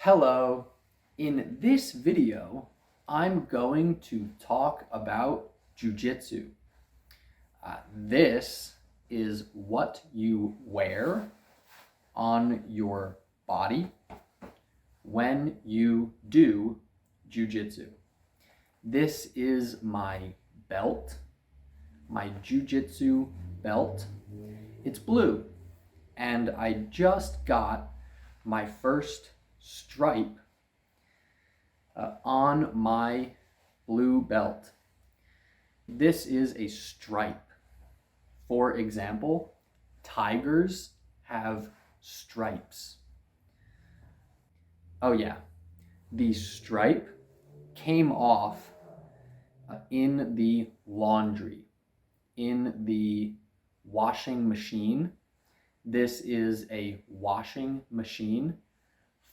Hello, in this video, I'm going to talk about Jiu-Jitsu. This is what you wear on your body when you do Jiu-Jitsu. This is my belt, my Jiu-Jitsu belt. It's blue, and I just got my first stripe on my blue belt. This is a stripe. For example, tigers have stripes. Oh yeah, the stripe came off in the laundry, in the washing machine. This is a washing machine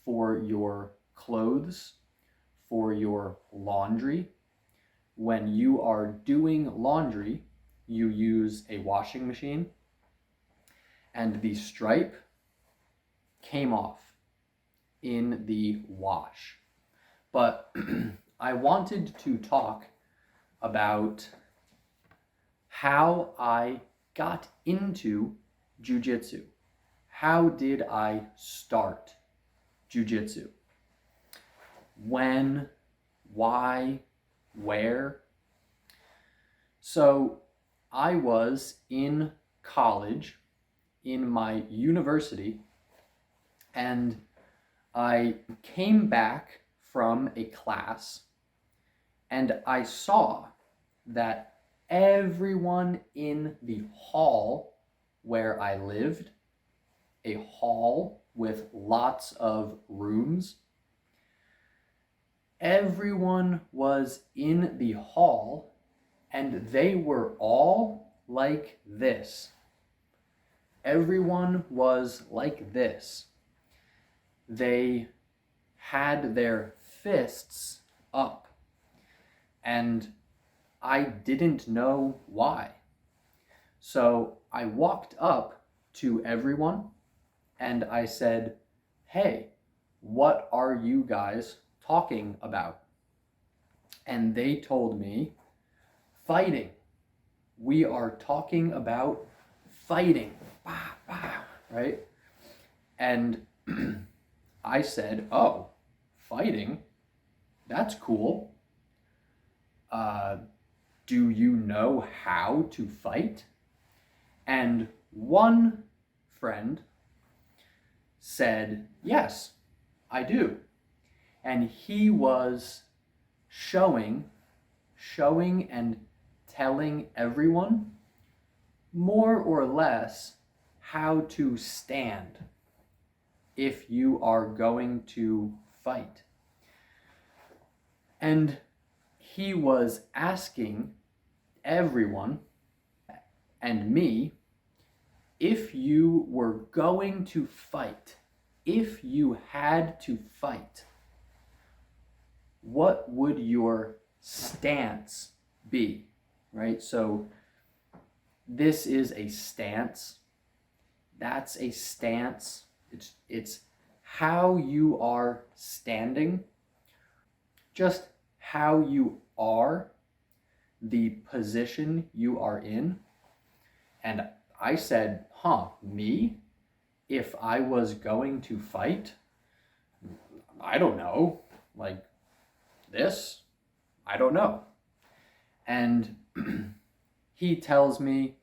for your clothes, for your laundry. When you are doing laundry, you use a washing machine, and the stripe came off in the wash. But I wanted to talk about how I got into Jiu-Jitsu. How did I start Jiu-Jitsu? When, why, where? So I was in college, in my university, and I came back from a class and I saw that everyone in the hall where I lived, a hall with lots of rooms, everyone was in the hall and they were all like this. Everyone was like this. They had their fists up, and I didn't know why. So I walked up to everyone and I said, "Hey, what are you guys talking about?" And they told me, "Fighting. We are talking about fighting." Bah, bah, right? And I said, "Oh, fighting? That's cool. Do you know how to fight?" And one friend said, "Yes, I do." And he was showing and telling everyone more or less how to stand if you are going to fight. And he was asking everyone and me, if you were going to fight, if you had to fight, what would your stance be, right? So this is a stance. That's a stance. It's how you are standing, just how you are, the position you are in. And I said, me? If I was going to fight? I don't know, like this? I don't know. And he tells me,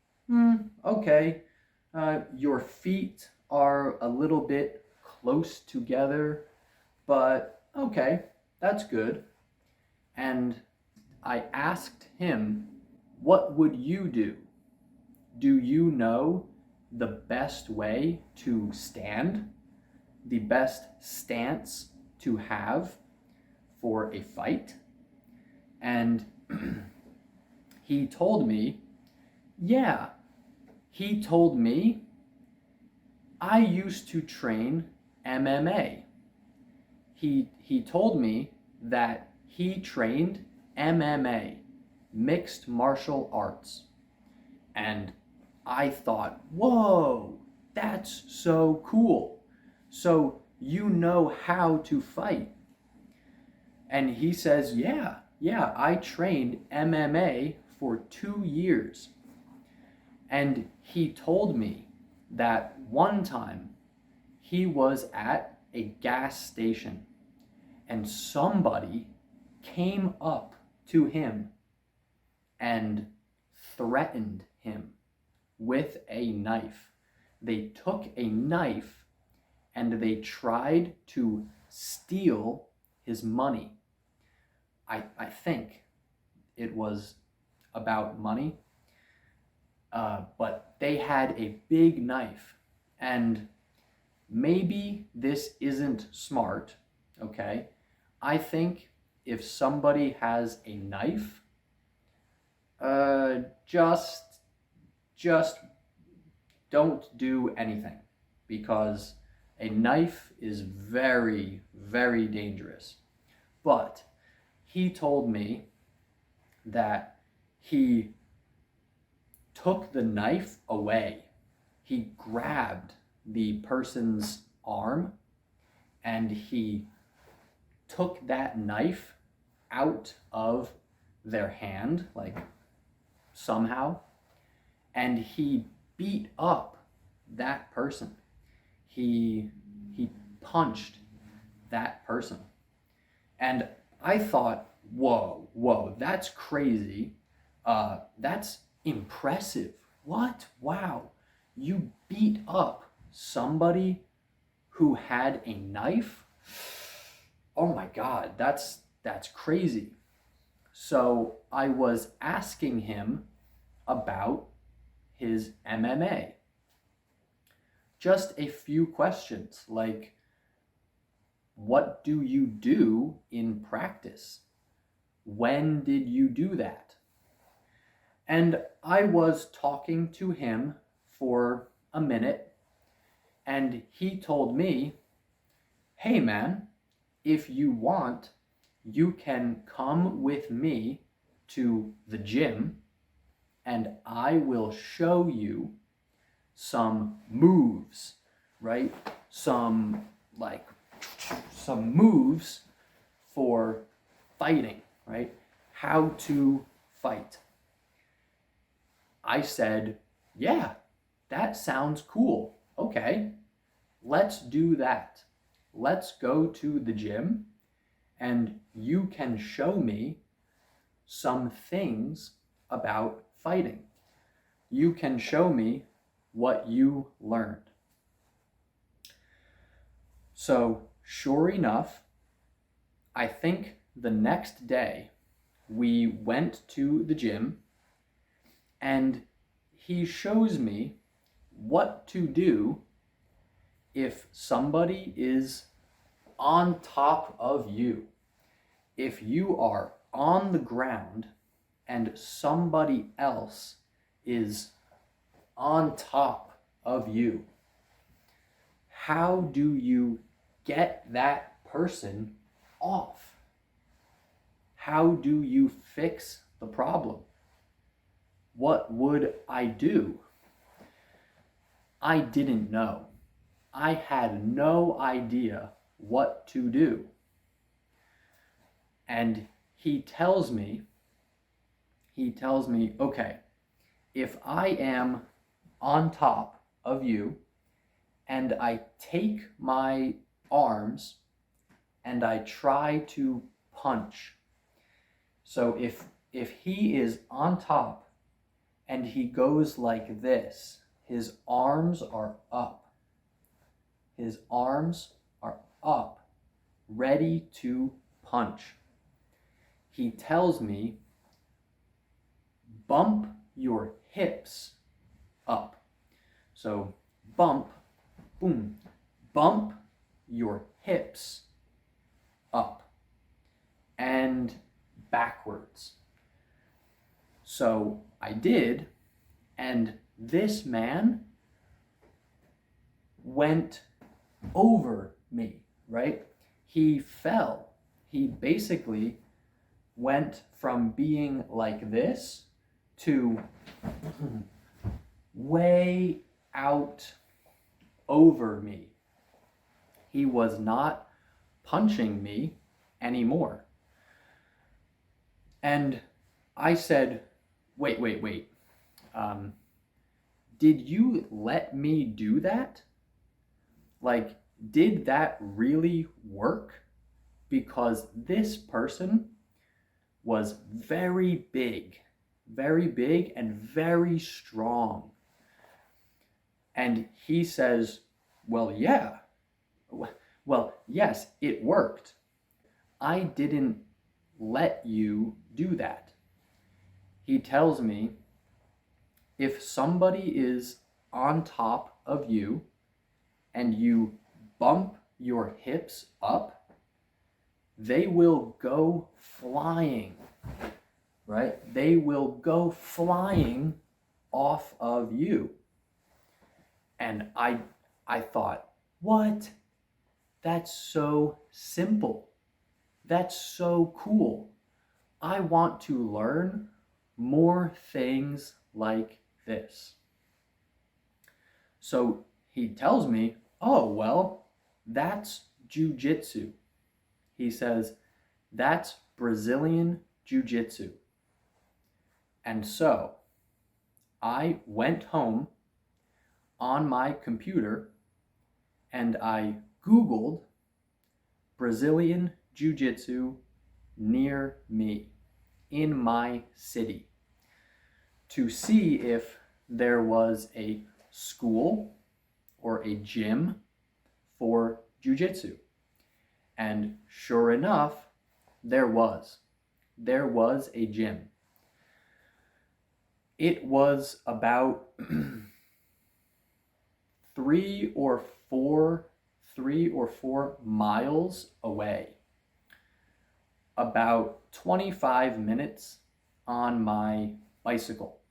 okay, your feet are a little bit close together, but okay, that's good. And I asked him, what would you do? Do you know the best way to stand? The best stance to have for a fight? And he told me, yeah. He told me, I used to train MMA. He told me that he trained MMA, mixed martial arts. And I thought, whoa, that's so cool. So you know how to fight. And he says, yeah, I trained MMA for 2 years. And he told me that one time he was at a gas station and somebody came up to him and threatened him with a knife. They took a knife and they tried to steal his money. I think it was about money, but they had a big knife. And maybe this isn't smart, okay? I think if somebody has a knife, just don't do anything, because a knife is very, very dangerous. But he told me that he took the knife away. He grabbed the person's arm and he took that knife out of their hand, like somehow, and he beat up that person. He punched that person. And I thought, whoa, that's crazy. That's impressive. What? Wow. You beat up somebody who had a knife? Oh my God, that's crazy. So I was asking him about his MMA. Just a few questions like, what do you do in practice? When did you do that? And I was talking to him for a minute, and he told me, hey man, if you want, you can come with me to the gym and I will show you some moves, right? Some moves for fighting, right? How to fight. I said, yeah, that sounds cool. Okay, let's do that. Let's go to the gym and you can show me some things about fighting. You can show me what you learned. So sure enough, I think the next day we went to the gym and he shows me what to do if somebody is on top of you. If you are on the ground and somebody else is on top of you, how do you get that person off? How do you fix the problem? What would I do? I didn't know. I had no idea what to do. And he tells me, okay, if I am on top of you and I take my arms and I try to punch. So if he is on top and he goes like this, his arms are up. His arms are up, ready to punch. He tells me, bump your hips up. So bump, boom, bump your hips up and backwards. So I did, and this man went over me, right? He fell. He basically went from being like this to way out over me. he was not punching me anymore. And I said, wait. Did you let me do that? Like, did that really work? Because this person was very big and very strong. And he says, well, yeah. Well, yes, it worked. I didn't let you do that. He tells me, if somebody is on top of you and you bump your hips up, they will go flying, right? They will go flying off of you. And I thought, what? That's so simple. That's so cool. I want to learn more things like this. So he tells me, oh, well, that's Jiu-Jitsu. He says, that's Brazilian Jiu-Jitsu. And so I went home on my computer and I Googled Brazilian Jiu-Jitsu near me in my city to see if there was a school or a gym for Jiu-Jitsu. And sure enough, there was. There was a gym. It was about 3 or 4 miles away. About 25 minutes on my bicycle,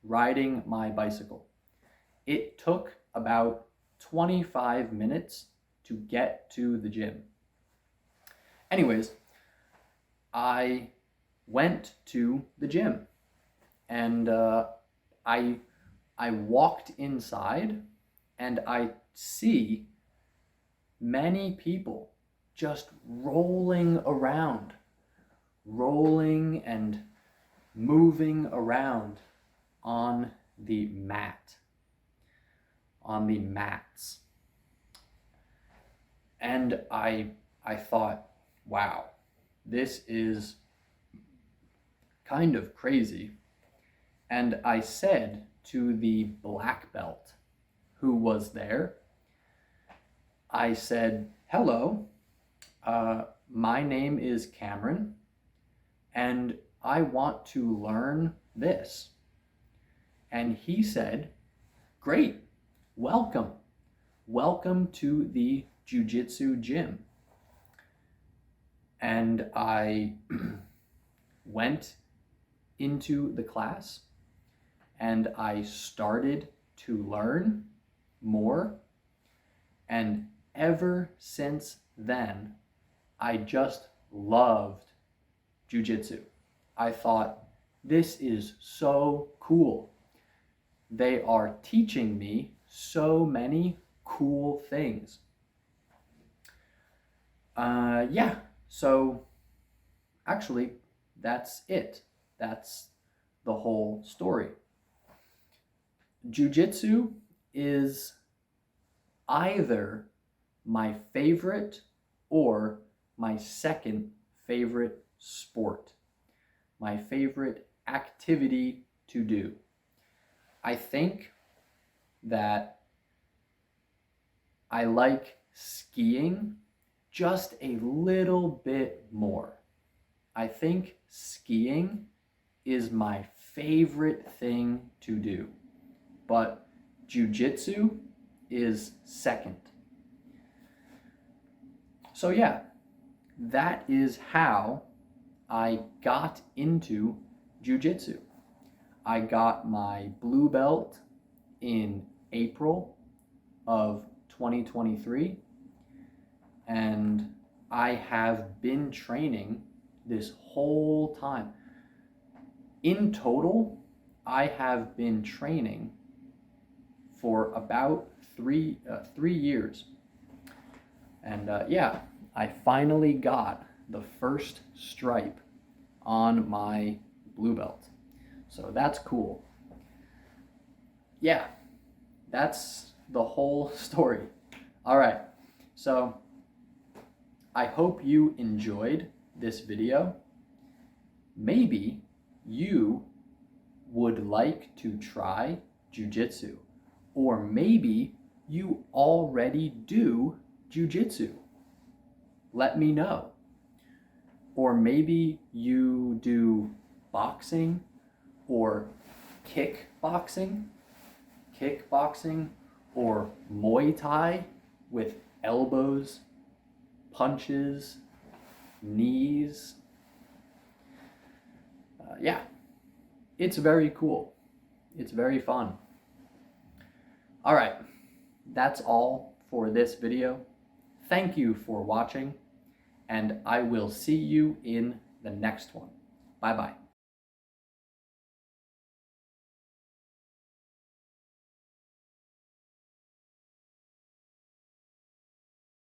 riding my bicycle. It took about 25 minutes to get to the gym. Anyways, I went to the gym and I walked inside and I see many people just rolling and moving around on the mats. And I thought, wow, this is kind of crazy. And I said to the black belt who was there, I said, hello, my name is Cameron, and I want to learn this. And he said, great, welcome to the Jiu-Jitsu gym. And I went into the class and I started to learn more. And ever since then, I just loved Jiu-Jitsu. I thought, this is so cool. They are teaching me so many cool things. So actually, that's it. That's the whole story. Jiu-Jitsu is either my favorite or my second favorite sport, my favorite activity to do. I think that I like skiing just a little bit more. I think skiing is my favorite thing to do, but Jiu-Jitsu is second. So yeah, that is how I got into Jiu-Jitsu. I got my blue belt in April of 2023, and I have been training this whole time. In total, I have been training for about three years. And yeah, I finally got the first stripe on my blue belt. So that's cool. Yeah, that's the whole story. All right, so I hope you enjoyed this video. Maybe you would like to try jiu-jitsu, or maybe you already do jiu-jitsu. Let me know. Or maybe you do boxing or kickboxing, or Muay Thai with elbows, punches, knees. Yeah, it's very cool. It's very fun. All right, that's all for this video. Thank you for watching, and I will see you in the next one. Bye-bye.